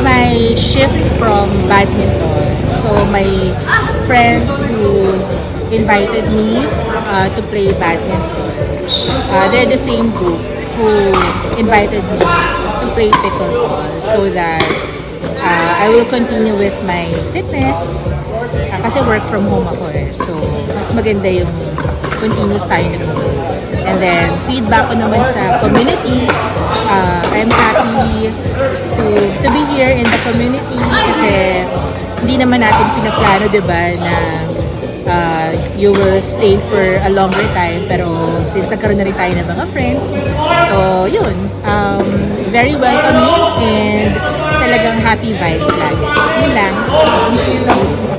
my shift from badminton. So my friends who invited me to play badminton, they're the same group who invited me to play pickleball so that I will continue with my fitness. Kasi work from home ako eh. So, mas maganda yung continuous tayo nag-move. And then, feedback ko naman sa community. I'm happy to be here in the community kasi hindi naman natin pinaplano, di ba, na you will stay for a longer time. Pero since nagkaroon na rin tayo ng mga friends, so yun, very welcoming and talagang happy vibes lagi.